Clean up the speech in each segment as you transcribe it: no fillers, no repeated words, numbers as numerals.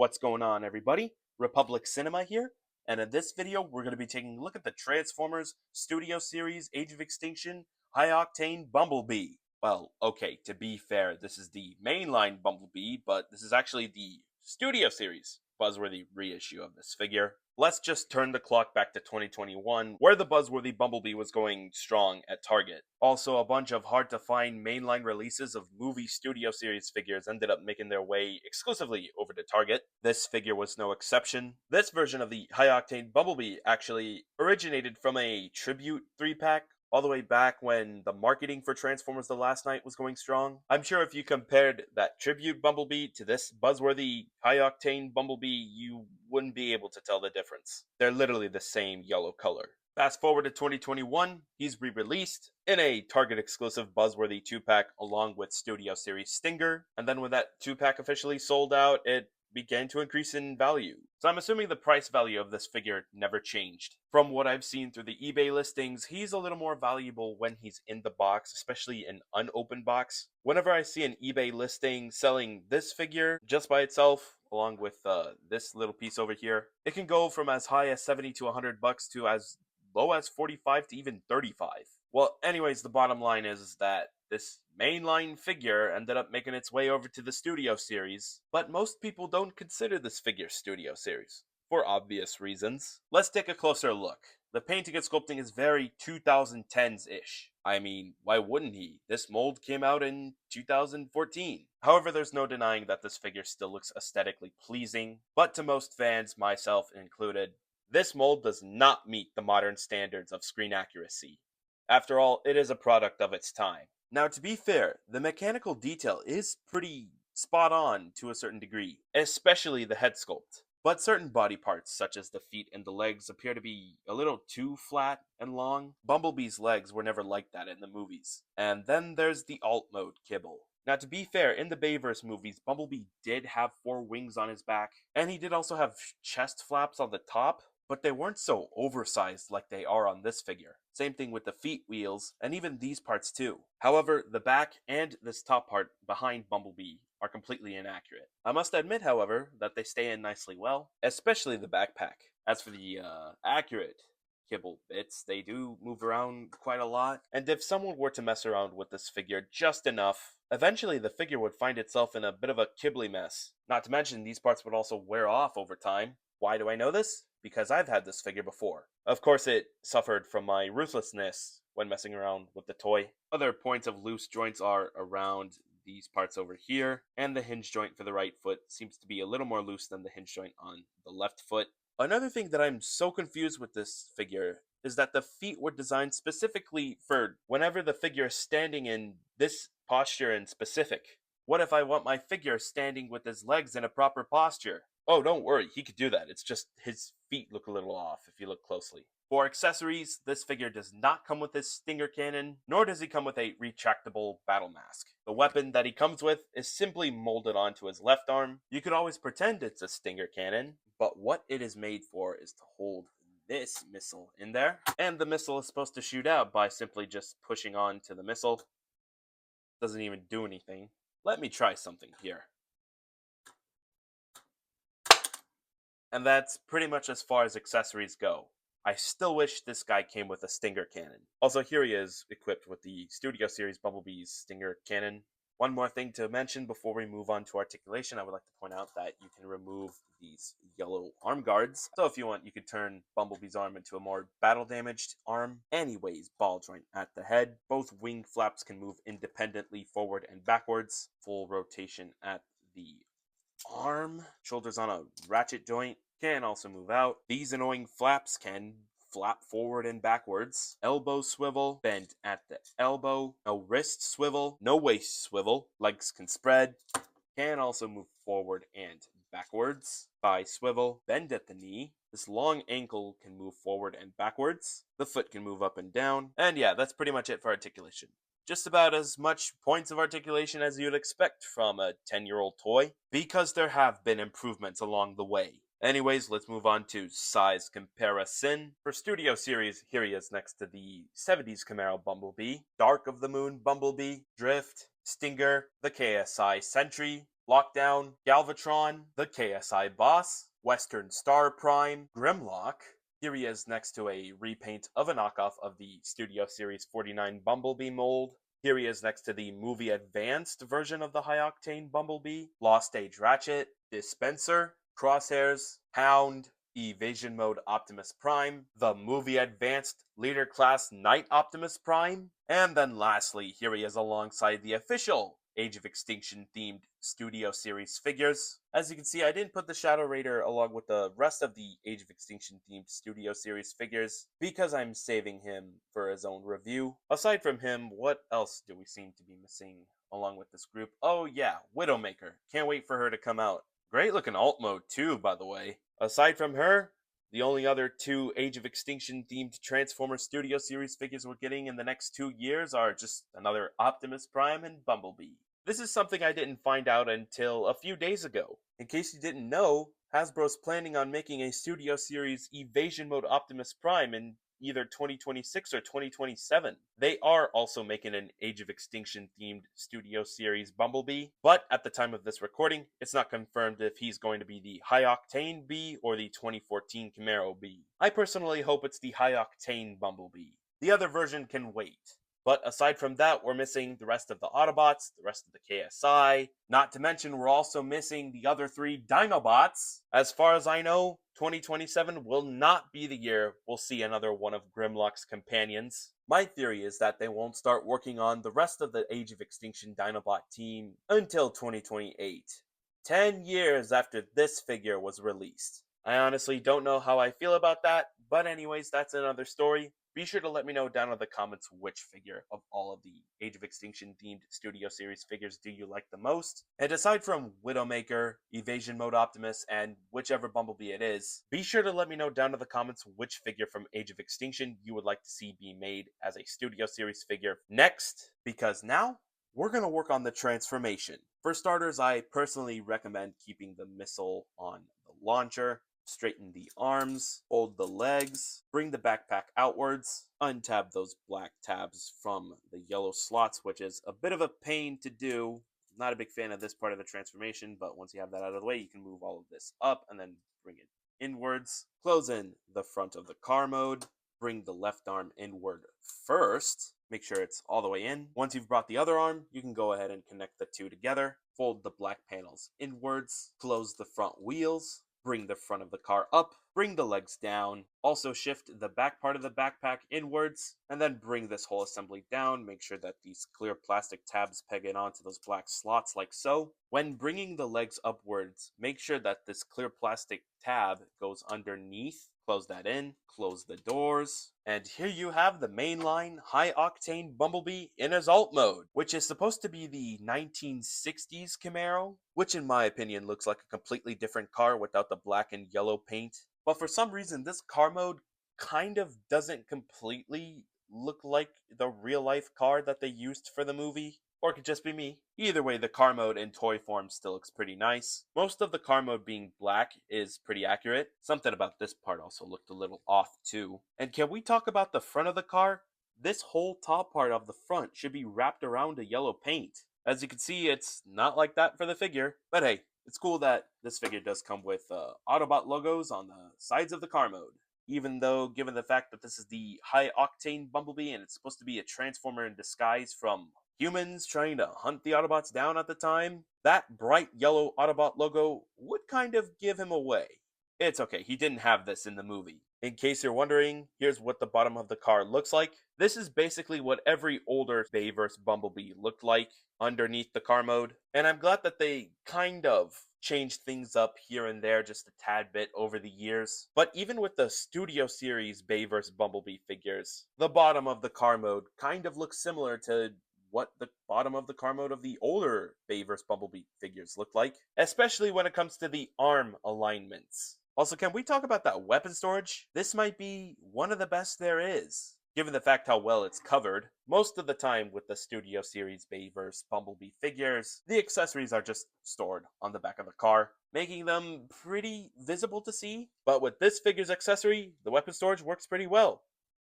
What's going on, everybody? Republic Cinema here, and in this video we're going to be taking a look at the Transformers Studio Series Age of Extinction High Octane Bumblebee. Well, okay, to be fair, this is the mainline Bumblebee, but this is actually the Studio Series buzzworthy reissue of this figure. Let's just turn the clock back to 2021, where the buzzworthy Bumblebee was going strong at Target. Also, a bunch of hard-to-find mainline releases of movie Studio Series figures ended up making their way exclusively over to Target. This figure was no exception. This version of the high-octane Bumblebee actually originated from a tribute 3-pack all the way back when the marketing for Transformers The Last Knight was going strong. I'm sure if you compared that tribute Bumblebee to this buzzworthy high-octane Bumblebee, you wouldn't be able to tell the difference. They're literally the same yellow color. Fast forward to 2021, he's re-released in a Target exclusive buzzworthy 2-pack along with Studio Series Stinger, and then when that 2-pack officially sold out, it began to increase in value. So I'm assuming the price value of this figure never changed. From what I've seen through the eBay listings, he's a little more valuable when he's in the box, especially an unopened box. Whenever I see an eBay listing selling this figure just by itself, along with this little piece over here, it can go from as high as 70 to 100 bucks to as low as 45 to even 35. Well, anyways, the bottom line is that this mainline figure ended up making its way over to the Studio Series, but most people don't consider this figure Studio Series, for obvious reasons. Let's take a closer look. The painting and sculpting is very 2010s-ish. I mean, why wouldn't he? This mold came out in 2014. However, there's no denying that this figure still looks aesthetically pleasing, but to most fans, myself included, this mold does not meet the modern standards of screen accuracy. After all, it is a product of its time. Now, to be fair, the mechanical detail is pretty spot on to a certain degree, especially the head sculpt. But certain body parts, such as the feet and the legs, appear to be a little too flat and long. Bumblebee's legs were never like that in the movies. And then there's the alt mode kibble. Now, to be fair, in the Bayverse movies, Bumblebee did have 4 wings on his back, and he did also have chest flaps on the top, but they weren't so oversized like they are on this figure. Same thing with the feet wheels, and even these parts too. However, the back and this top part behind Bumblebee are completely inaccurate. I must admit, however, that they stay in nicely well, especially the backpack. As for the accurate kibble bits, they do move around quite a lot, and if someone were to mess around with this figure just enough, eventually the figure would find itself in a bit of a kibbly mess. Not to mention, these parts would also wear off over time. Why do I know this? Because I've had this figure before. Of course, it suffered from my ruthlessness when messing around with the toy. Other points of loose joints are around these parts over here, and the hinge joint for the right foot seems to be a little more loose than the hinge joint on the left foot. Another thing that I'm so confused with this figure is that the feet were designed specifically for whenever the figure is standing in this posture in specific. What if I want my figure standing with his legs in a proper posture? Oh, don't worry, he could do that. It's just his feet look a little off if you look closely. For accessories, this figure does not come with his Stinger cannon, nor does he come with a retractable battle mask. The weapon that he comes with is simply molded onto his left arm. You could always pretend it's a Stinger cannon, but what it is made for is to hold this missile in there, and the missile is supposed to shoot out by simply just pushing on to the missile. Doesn't even do anything. Let me try something here. And that's pretty much as far as accessories go. I still wish this guy came with a Stinger cannon. Also, here he is, equipped with the Studio Series Bumblebee's Stinger cannon. One more thing to mention before we move on to articulation, I would like to point out that you can remove these yellow arm guards. So if you want, you could turn Bumblebee's arm into a more battle-damaged arm. Anyways, ball joint at the head. Both wing flaps can move independently forward and backwards. Full rotation at the arm. Shoulders on a ratchet joint can also move out. These annoying flaps can flap forward and backwards. Elbow swivel, bend at the elbow. No wrist swivel, no waist swivel. Legs can spread. Can also move forward and backwards. Thigh swivel, bend at the knee. This long ankle can move forward and backwards. The foot can move up and down. And yeah, that's pretty much it for articulation. Just about as much points of articulation as you'd expect from a 10-year-old toy, because there have been improvements along the way. Anyways, let's move on to size comparison. For Studio Series, here he is next to the 70s Camaro Bumblebee, Dark of the Moon Bumblebee, Drift, Stinger, the KSI Sentry, Lockdown, Galvatron, the KSI Boss, Western Star Prime, Grimlock. Here he is next to a repaint of a knockoff of the Studio Series 49 Bumblebee mold. Here he is next to the movie advanced version of the high octane Bumblebee, Lost Age Ratchet, Dispenser, Crosshairs, Hound, Evasion Mode Optimus Prime, the movie advanced Leader Class Knight Optimus Prime, and then lastly, here he is alongside the official Age of Extinction themed Studio Series figures. As you can see, I didn't put the Shadow Raider along with the rest of the Age of Extinction themed Studio Series figures because I'm saving him for his own review. Aside from him, what else do we seem to be missing along with this group? Oh yeah, Widowmaker. Can't wait for her to come out. Great looking alt mode too, by the way. Aside from her, the only other two Age of Extinction themed Transformers Studio Series figures we're getting in the next 2 years are just another Optimus Prime and Bumblebee. This is something I didn't find out until a few days ago. In case you didn't know, Hasbro's planning on making a Studio Series Evasion Mode Optimus Prime in either 2026 or 2027. They are also making an Age of Extinction themed Studio Series Bumblebee, but at the time of this recording, it's not confirmed if he's going to be the High Octane Bee or the 2014 Camaro Bee. I personally hope it's the High Octane Bumblebee. The other version can wait. But aside from that, we're missing the rest of the Autobots, the rest of the KSI. Not to mention, we're also missing the other 3 Dinobots. As far as I know, 2027 will not be the year we'll see another one of Grimlock's companions. My theory is that they won't start working on the rest of the Age of Extinction Dinobot team until 2028. 10 years after this figure was released. I honestly don't know how I feel about that, but anyways, that's another story. Be sure to let me know down in the comments which figure of all of the Age of Extinction themed Studio Series figures do you like the most. And aside from Widowmaker, Evasion Mode Optimus, and whichever Bumblebee it is, be sure to let me know down in the comments which figure from Age of Extinction you would like to see be made as a Studio Series figure next, because now we're going to work on the transformation. For starters, I personally recommend keeping the missile on the launcher. Straighten the arms, fold the legs, bring the backpack outwards, untab those black tabs from the yellow slots, which is a bit of a pain to do. Not a big fan of this part of the transformation, but once you have that out of the way, you can move all of this up and then bring it inwards. Close in the front of the car mode, bring the left arm inward first. Make sure it's all the way in. Once you've brought the other arm, you can go ahead and connect the two together. Fold the black panels inwards, close the front wheels, bring the front of the car up, bring the legs down, also shift the back part of the backpack inwards, and then bring this whole assembly down. Make sure that these clear plastic tabs peg it onto those black slots like so. When bringing the legs upwards, make sure that this clear plastic tab goes underneath. Close that in, close the doors, and here you have the mainline high-octane Bumblebee in his alt mode, which is supposed to be the 1960s Camaro, which in my opinion looks like a completely different car without the black and yellow paint. But for some reason, this car mode kind of doesn't completely look like the real-life car that they used for the movie. Or it could just be me. Either way, the car mode in toy form still looks pretty nice. Most of the car mode being black is pretty accurate. Something about this part also looked a little off too. And can we talk about the front of the car? This whole top part of the front should be wrapped around a yellow paint. As you can see, it's not like that for the figure. But hey, it's cool that this figure does come with Autobot logos on the sides of the car mode. Even though, given the fact that this is the high-octane Bumblebee and it's supposed to be a transformer in disguise from humans trying to hunt the Autobots down at the time, that bright yellow Autobot logo would kind of give him away. It's okay, he didn't have this in the movie. In case you're wondering, here's what the bottom of the car looks like. This is basically what every older Bay vs. Bumblebee looked like underneath the car mode. And I'm glad that they kind of changed things up here and there just a tad bit over the years. But even with the Studio Series Bay vs. Bumblebee figures, the bottom of the car mode kind of looks similar to what the bottom of the car mode of the older Bay vs. Bumblebee figures looked like, especially when it comes to the arm alignments. Also, can we talk about that weapon storage? This might be one of the best there is, given the fact how well it's covered. Most of the time with the Studio Series Bay vs. Bumblebee figures, the accessories are just stored on the back of the car, making them pretty visible to see. But with this figure's accessory, the weapon storage works pretty well.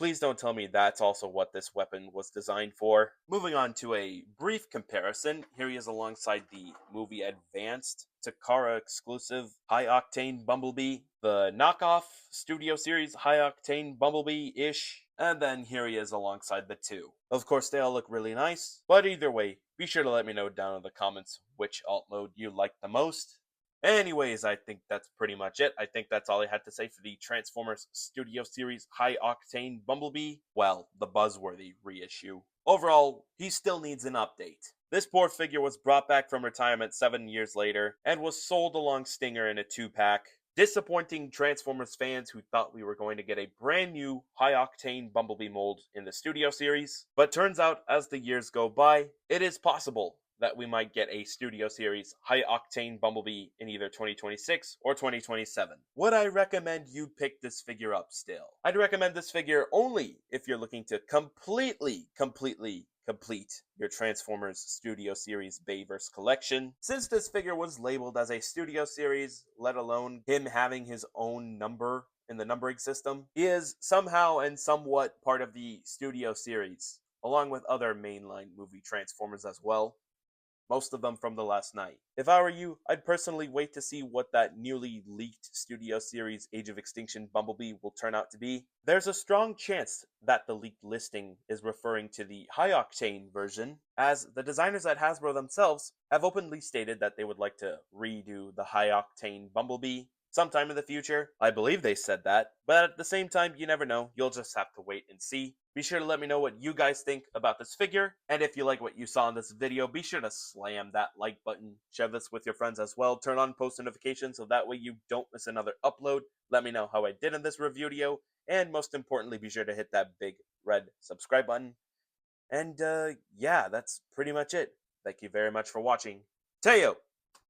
Please don't tell me that's also what this weapon was designed for. Moving on to a brief comparison, here he is alongside the movie Advanced Takara exclusive High Octane Bumblebee, the knockoff Studio Series High Octane Bumblebee-ish, and then here he is alongside the two. Of course, they all look really nice, but either way, be sure to let me know down in the comments which alt mode you like the most. Anyways, I think that's pretty much it. I think that's all I had to say for the Transformers Studio Series High Octane Bumblebee. Well, the buzzworthy reissue. Overall, he still needs an update. This poor figure was brought back from retirement 7 years later, and was sold along Stinger in a 2-pack. Disappointing Transformers fans who thought we were going to get a brand new high-octane Bumblebee mold in the Studio Series. But turns out, as the years go by, it is possible that we might get a Studio Series high-octane Bumblebee in either 2026 or 2027. Would I recommend you pick this figure up still? I'd recommend this figure only if you're looking to completely complete your Transformers Studio Series Bayverse collection. Since this figure was labeled as a Studio Series, let alone him having his own number in the numbering system, he is somehow and somewhat part of the Studio Series, along with other mainline movie Transformers as well. Most of them from the last night. If I were you, I'd personally wait to see what that newly leaked Studio Series Age of Extinction Bumblebee will turn out to be. There's a strong chance that the leaked listing is referring to the High Octane version, as the designers at Hasbro themselves have openly stated that they would like to redo the High Octane Bumblebee sometime in the future. I believe they said that, but at the same time, you never know. You'll just have to wait and see. Be sure to let me know what you guys think about this figure, and if you like what you saw in this video, be sure to slam that like button, share this with your friends as well, turn on post notifications so that way you don't miss another upload. Let me know how I did in this Reviewdeo, and most importantly, be sure to hit that big red subscribe button. And yeah, that's pretty much it. Thank you very much for watching. Teo!